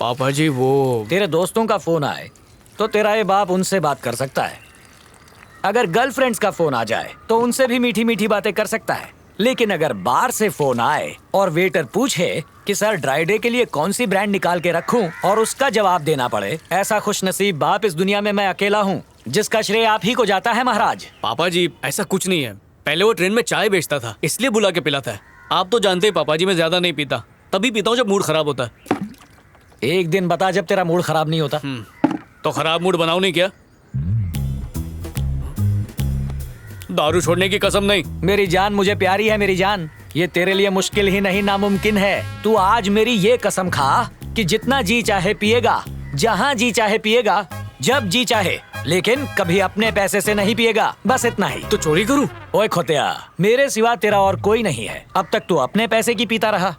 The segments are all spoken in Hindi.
पापा जी वो तेरे दोस्तों का फोन आए तो तेरा ये बाप उनसे बात कर सकता है। अगर गर्लफ्रेंड्स का फोन आ जाए तो उनसे भी मीठी मीठी बातें कर सकता है। लेकिन अगर बार से फोन आए और वेटर पूछे कि सर ड्राई डे के लिए कौन सी ब्रांड निकाल के रखूं और उसका जवाब देना पड़े, ऐसा खुशनसीब बाप इस दुनिया में मैं अकेला हूं, जिसका श्रेय आप ही को जाता है महाराज। पापा जी ऐसा कुछ नहीं है। पहले वो ट्रेन में चाय बेचता था, इसलिए बुला के पिलाता है। आप तो जानते हैं पापा जी मैं ज्यादा नहीं पीता, तभी पीता हूँ जब मूड खराब होता है। एक दिन बता जब तेरा मूड खराब नहीं होता। तो खराब मूड बनाओ नहीं क्या? दारू छोड़ने की कसम नहीं। मेरी जान मुझे प्यारी है, मेरी जान। ये तेरे लिए मुश्किल ही नहीं नामुमकिन है। तू आज मेरी ये कसम खा कि जितना जी चाहे पिएगा, जहाँ जी चाहे पिएगा, जब जी चाहे, लेकिन कभी अपने पैसे से नहीं पिएगा। बस इतना ही। तो चोरी करूं? ओए खोतिया, मेरे सिवा तेरा और कोई नहीं है। अब तक तू अपने पैसे की पीता रहा,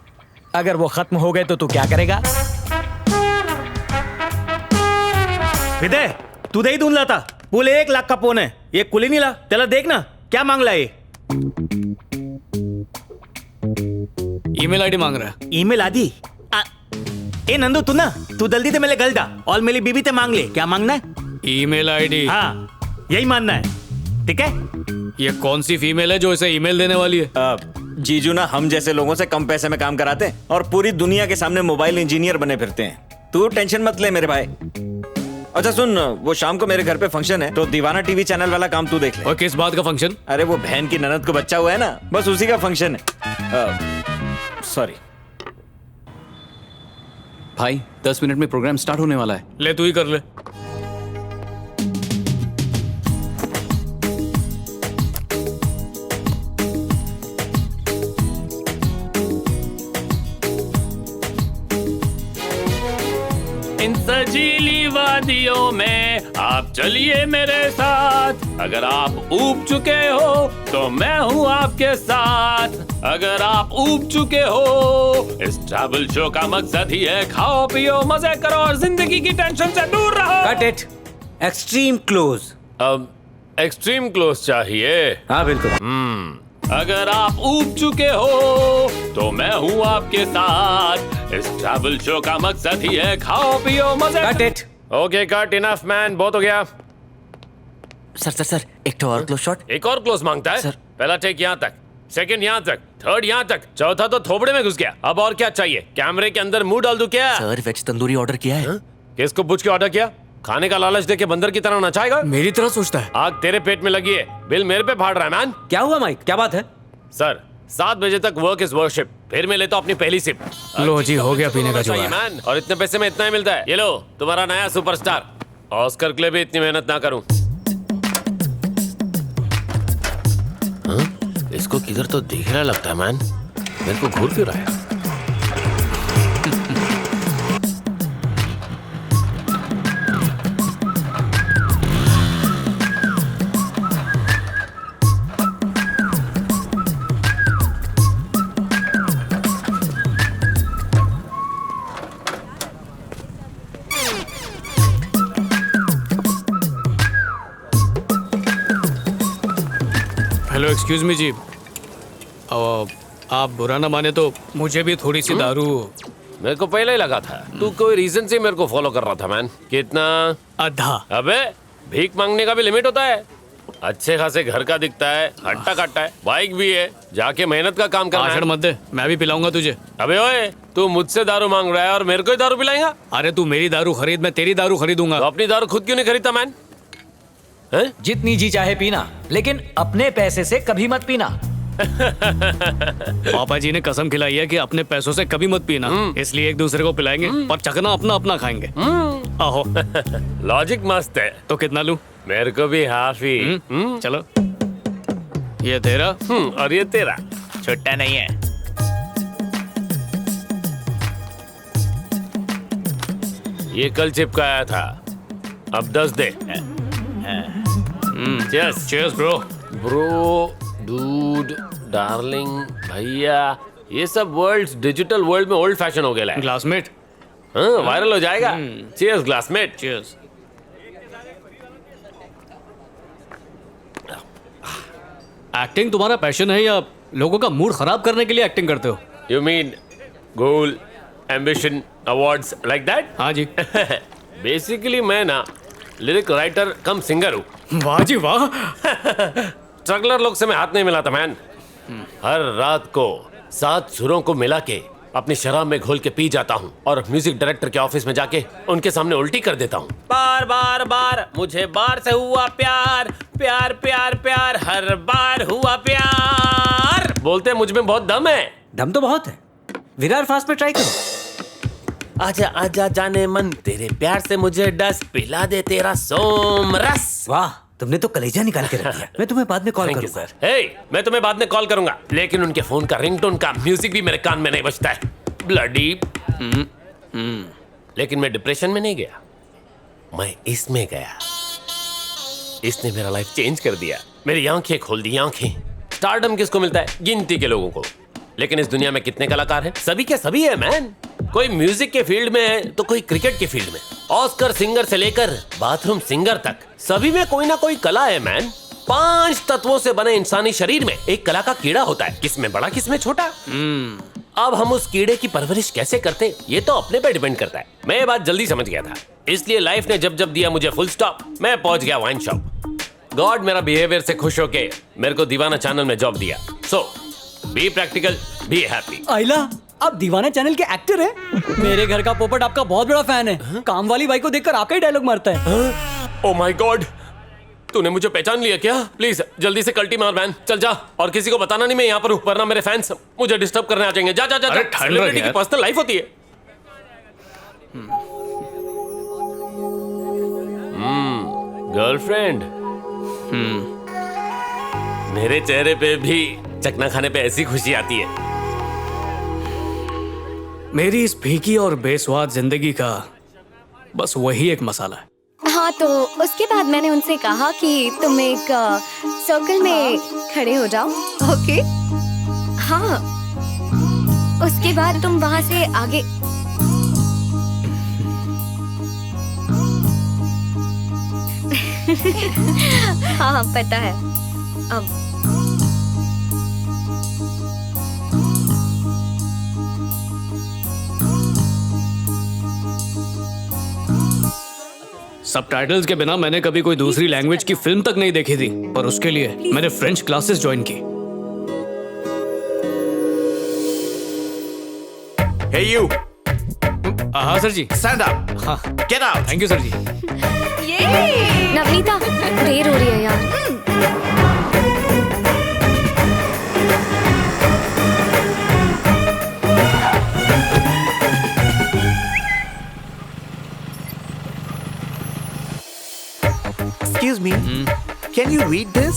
अगर वो खत्म हो गए तो तू क्या करेगा? विदय, तू दही धुंधला था। पुल 1 लाख का फोन है, ये कुली नहीं ला। त्याला देख ना क्या मांग ला ये। ईमेल आईडी मांग रहा है। ईमेल आदि ए नंदू, तू जल्दी से मेरे गल जा और मेरी बीबी से मांग ले। क्या मांगना है? Email ID. हाँ, यही मानना है, ठीक है? ये कौन सी फीमेल है जो इसे ईमेल देने वाली है? जीजू ना हम जैसे लोगों से कम पैसे में काम कराते हैं और पूरी दुनिया के सामने मोबाइल इंजीनियर बने फिरते हैं। तू टेंशन मत ले मेरे भाई। अच्छा सुन, वो शाम को मेरे घर पे फंक्शन है, तो दीवाना टीवी चैनल वाला काम तू देख ले। और किस बात का फंक्शन? अरे वो बहन की ननद को बच्चा हुआ है ना, बस उसी का फंक्शन है। सॉरी भाई 10 मिनट में प्रोग्राम स्टार्ट होने वाला है। ले तू ही कर ले। इन सजीली वादियों में आप चलिए मेरे साथ। अगर आप ऊब चुके हो तो मैं हूँ आपके साथ। अगर आप ऊब चुके हो, इस ट्रैवल शो का मकसद ही है खाओ पियो मजे करो और जिंदगी की टेंशन से दूर रहो। Cut it. Extreme close. अब एक्सट्रीम क्लोज चाहिए। हाँ बिल्कुल। अगर आप ऊब चुके हो तो मैं हूँ आपके साथ। इस ट्रैवल शो का मकसद ही है खाओ पियो मजे। Cut it. Okay cut, enough man, बहुत हो गया। सर एक तो और क्लोज शॉट। एक और क्लोज मांगता है? सर। पहला टेक यहाँ तक, सेकंड यहाँ तक, थर्ड यहाँ तक, चौथा तो थोबड़े में घुस गया। अब और क्या चाहिए? कैमरे के अंदर मुंह डाल दूं क्या? सर वेज तंदूरी ऑर्डर किया है। किसको पूछ के ऑर्डर किया? खाने का लालच देके बंदर की तरह नचाएगा? मेरी तरह सोचता है। आग तेरे पेट में लगी है, बिल मेरे पे फाड़ रहा है मैन। क्या हुआ माइक, क्या बात है? सर 7 बजे तक वर्क इज वर्शिप, फिर मैं लेता हूँ अपनी पहली सिप। लो जी, हो गया पीने का चाहिए जुगाड़। मैन, और इतने पैसे में इतना ही मिलता है। ये लो तुम्हारा नया सुपरस्टार। ऑस्कर के लिए भी इतनी मेहनत ना करूं। इसको किधर तो दिख रहा लगता है मैन, मेरे को घूर क्यों रहा है? हेलो एक्सक्यूज मी जी, आप बुरा ना माने तो मुझे भी थोड़ी सी दारू। मेरे को पहले ही लगा था तू कोई रीजन से मेरे को फॉलो कर रहा था मैन। कितना? आधा। अबे भीख मांगने का भी लिमिट होता है। अच्छे खासे घर का दिखता है, हट्टा कट्टा है, बाइक भी है, जाके मेहनत का काम करना है। मत दे, मैं भी पिलाऊंगा तुझे। अबे ओए, तू मुझसे दारू मांग रहा है और मेरे को ही दारू पिलाएगा? अरे तू मेरी दारू खरीद, मैं तेरी दारू खरीदूंगा। तो अपनी दारू खुद क्यों नहीं खरीदता मैन? जितनी जी चाहे पीना, लेकिन अपने पैसे से कभी मत पीना। पापा जी ने कसम खिलाई है कि अपने पैसों से कभी मत पीना, इसलिए एक दूसरे को पिलाएंगे और चखना अपना अपना खाएंगे। आहो। लॉजिक मस्त है। तो कितना लूं? मेरे को भी हाफ ही। चलो, ये तेरा और ये तेरा। छुट्टा नहीं है। ये कल चिपकाया था, अब 10 दे। Cheers. Cheers bro. Bro, dude, darling, भैया, ये सब वर्ड्स डिजिटल वर्ल्ड में ओल्ड फैशन हो गया है। ग्लासमेट। हाँ, वायरल हो जाएगा। Cheers glassmate. चीयर्स। एक्टिंग तुम्हारा पैशन है या लोगों का मूड खराब करने के लिए एक्टिंग करते हो? You mean goal ambition awards like that? हाँ जी। बेसिकली मैं ना लिरिक राइटर कम सिंगर हूँ। वाह जी वाह। स्ट्रगलर लोग से मैं हाथ नहीं मिलाता मैन। हर रात को 7 सुरों को मिला के अपनी शराब में घोल के पी जाता हूँ और म्यूजिक डायरेक्टर के ऑफिस में जाके उनके सामने उल्टी कर देता हूँ। बार बार बार मुझे बार से हुआ प्यार, प्यार प्यार प्यार, हर बार हुआ प्यार। बोलते मुझ में बहुत दम है। दम तो बहुत है। विरार फास्ट में ट्राई करो। आजा आजा जाने मन, तेरे प्यार से मुझे डस, पिला दे तेरा सोम रस। वाह, तुमने तो कलेजा निकाल के रख दिया। मैं तुम्हें बाद में कॉल करूंगा। हे, मैं तुम्हें बाद में कॉल करूंगा, लेकिन उनके फोन का रिंगटोन का म्यूजिक भी मेरे कान में नहीं बजता है। ब्लडी। लेकिन मैं डिप्रेशन में नहीं गया, मैं इसमें गया। इसने मेरा लाइफ चेंज कर दिया, मेरी आंखें खोल दी आंखें। स्टारडम किसको मिलता है? गिनती के लोगों को। लेकिन इस दुनिया में कितने कलाकार हैं? सभी के सभी है मैन। कोई म्यूजिक के फील्ड में है तो कोई क्रिकेट के फील्ड में। ऑस्कर सिंगर से लेकर बाथरूम सिंगर तक सभी में कोई ना कोई कला है मैन। 5 तत्वों से बने इंसानी शरीर में एक कला का कीड़ा होता है, किसमें बड़ा किसमें छोटा। अब हम उस कीड़े की परवरिश कैसे करते, ये तो अपने पे डिपेंड करता है। मैं ये बात जल्दी समझ गया था, इसलिए लाइफ ने जब जब दिया मुझे फुल स्टॉप, मैं पहुंच गया वाइन शॉप। गॉड मेरा बिहेवियर से खुश होके मेरे को दीवाना चैनल में जॉब दिया। सो बी प्रैक्टिकल, बी हैप्पी। आइला, आप दीवाना चैनल के एक्टर हैं? मेरे घर का पोपट आपका बहुत बड़ा फैन है। काम वाली बाई को देखकर आपका ही डायलॉग मारता है। ओ माय गॉड, तूने मुझे पहचान लिया क्या? प्लीज जल्दी से कल्टी मार मैन, चल जा। और किसी को बताना नहीं मैं यहाँ पर हूँ, वरना मेरे फैंस मुझे डिस्टर्ब करने आ जाएंगे। जा जा जा, सेलिब्रिटी की पर्सनल लाइफ होती है। गर्लफ्रेंड। मेरे चेहरे पे भी चकना खाने पे ऐसी खुशी आती है। मेरी इस फीकी और बेस्वाद जिंदगी का बस वही एक मसाला है। हाँ, तो उसके बाद मैंने उनसे कहा कि तुम एक सर्कल में खड़े हो जाओ। ओके? हाँ, उसके बाद तुम वहां से आगे। हाँ पता है। अब सबटाइटल्स के बिना मैंने कभी कोई दूसरी लैंग्वेज की फिल्म तक नहीं देखी थी, पर उसके लिए मैंने फ्रेंच क्लासेस ज्वाइन की। Hey you, हाँ सर जी। stand up. हाँ, Get out. Thank you sir ji. Navneeta, देर हो रही है यार। Excuse me. Can you read this?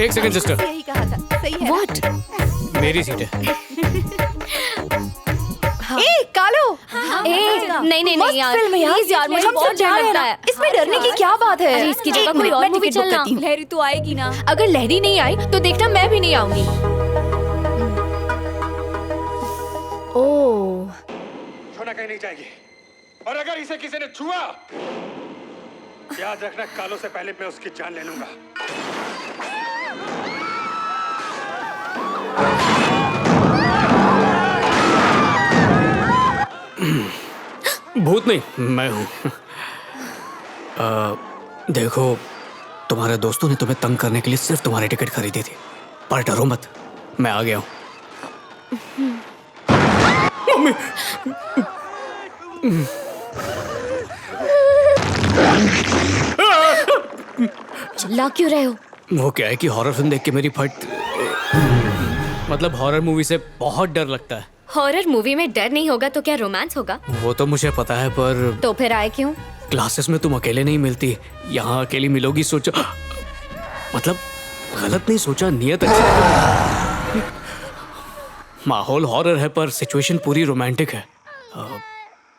एक सेकंड सिस्टर, यही कहा था, सही है। What? मेरी सीट है। ए कालो, नहीं नहीं नहीं यार, फिल्म है यार, प्लीज यार, मुझे हम बहुत सब जा डर रहे हैं लगता ना। है। इसमें डरने की क्या बात है? अरे इसकी जगह एक कोई मिनट, और मैं मूवी टिकट बुक चलना। करती हूँ। लहरी तो आएगी ना? अगर लहरी नहीं आई तो देखना मैं भी नहीं आऊंगी। ओह, छोना कहीं नहीं जाएगी, और अगर इसे किसी ने छुआ, याद रखना कालों से पहले मैं उसकी जान ले लूंगा। भूत नहीं, मैं हूँ। देखो, तुम्हारे दोस्तों ने तुम्हें तंग करने के लिए सिर्फ तुम्हारी टिकट खरीदी थी, पर डरो मत, मैं आ गया हूँ। मम्मी। चिल्ला क्यों रहे हो? वो क्या है कि हॉरर फिल्म देख के मेरी फट, मतलब हॉरर मूवी से बहुत डर लगता है। हॉरर मूवी में डर नहीं होगा तो क्या रोमांस होगा? वो तो मुझे पता है, पर तो फिर आए क्यों? क्लासेस में तुम अकेले नहीं मिलती, यहाँ अकेली मिलोगी सोचा, मतलब गलत नहीं सोचा, नियत अच्छी। माहौल हॉरर है पर सिचुएशन पूरी रोमांटिक है।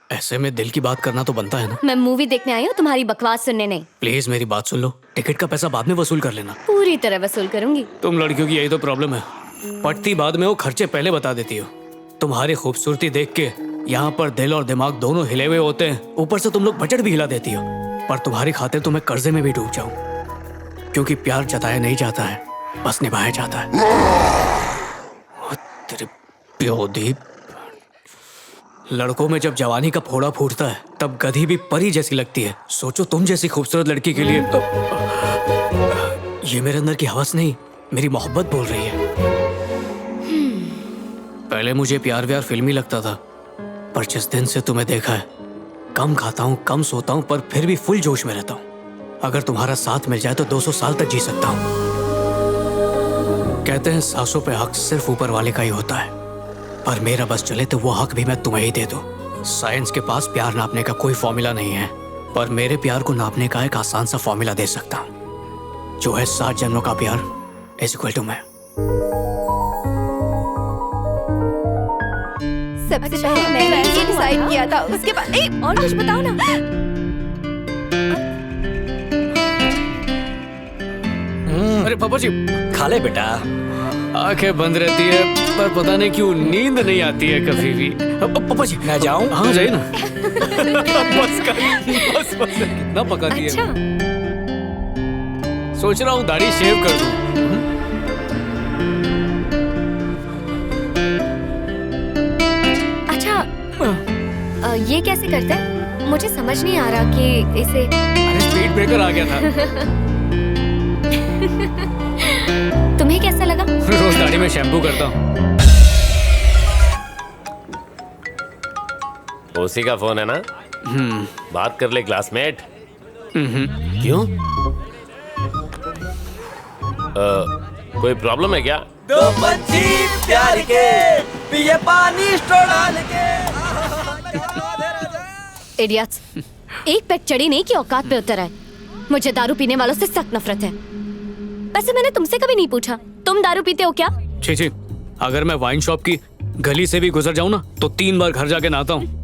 ऐसे में दिल की बात करना तो बनता है ना। मैं मूवी देखने आई हूँ, तुम्हारी बकवास सुनने नहीं। प्लीज मेरी बात सुन लो, टिकट का पैसा बाद में वसूल कर लेना। पूरी तरह वसूल करूंगी। तुम लड़कियों की यही तो प्रॉब्लम है, पटती बाद में वो खर्चे पहले बता देती हो। तुम्हारी खूबसूरती देख के यहाँ पर दिल और दिमाग दोनों हिले हुए होते हैं, ऊपर से तुम लोग बजट भी हिला देती हो। पर तुम्हारी खातिर तो मैं कर्जे में भी डूब जाऊं, क्योंकि प्यार जताया नहीं जाता है, बस निभाया जाता है। तेरे प्योदीप, लड़कों में जब जवानी का फोड़ा फूटता है तब गधी भी परी जैसी लगती है। सोचो तुम जैसी खूबसूरत लड़की के लिए। ये मेरे अंदर की हवस नहीं, मेरी मोहब्बत बोल रही है। पहले मुझे प्यार व्यार फिल्मी लगता था, पर जिस दिन से तुम्हें देखा है, कम खाता हूँ, कम सोता हूँ, पर फिर भी फुल जोश में रहता हूँ। अगर तुम्हारा साथ मिल जाए तो 200 साल तक जी सकता हूँ। कहते हैं सांसों पे हक सिर्फ ऊपर वाले का ही होता है, पर मेरा बस चले तो वो हक भी मैं तुम्हें ही दे दूं। साइंस के पास प्यार नापने का कोई फॉर्मूला नहीं है, पर मेरे प्यार को नापने का एक आसान सा फॉर्मूला दे सकता हूँ, जो है 7 जन्मों का प्यार इज इक्वल टू मैं। सबसे पहले मैंने ये डिसाइड किया था, उसके बाद और कुछ बताओ ना। अरे पापा जी, खा ले बेटा। आंखें बंद रहती है पर पता नहीं क्यों नींद नहीं आती है कभी भी। पापा जी मैं जाऊं? हाँ जाइए ना। बस कितना पका दिया। अच्छा। सोच रहा हूँ दाढ़ी शेव कर दूं। अच्छा, ये कैसे करते हैं? मुझे समझ नहीं आ रहा कि इसे। अरे स्पीड ब्रेकर आ गया था। तुम्हें कैसा लगा? रोज दाढ़ी में शैम्पू करता हूँ। उसी का फोन है ना? बात कर ले क्लासमेट। क्यों? कोई प्रॉब्लम है क्या? 2 बच्ची प्यार के पिए पानी स्ट्रो डाल के। इडियट्स, एक पैक चढ़ी नहीं कि औकात पे उतर आए। मुझे दारू पीने वालों से सख्त नफरत है। वैसे मैंने तुमसे कभी नहीं पूछा, तुम दारू पीते हो क्या? छी, अगर मैं वाइन शॉप की गली से भी गुजर जाऊं ना तो 3 बार घर जाके नहाता हूँ।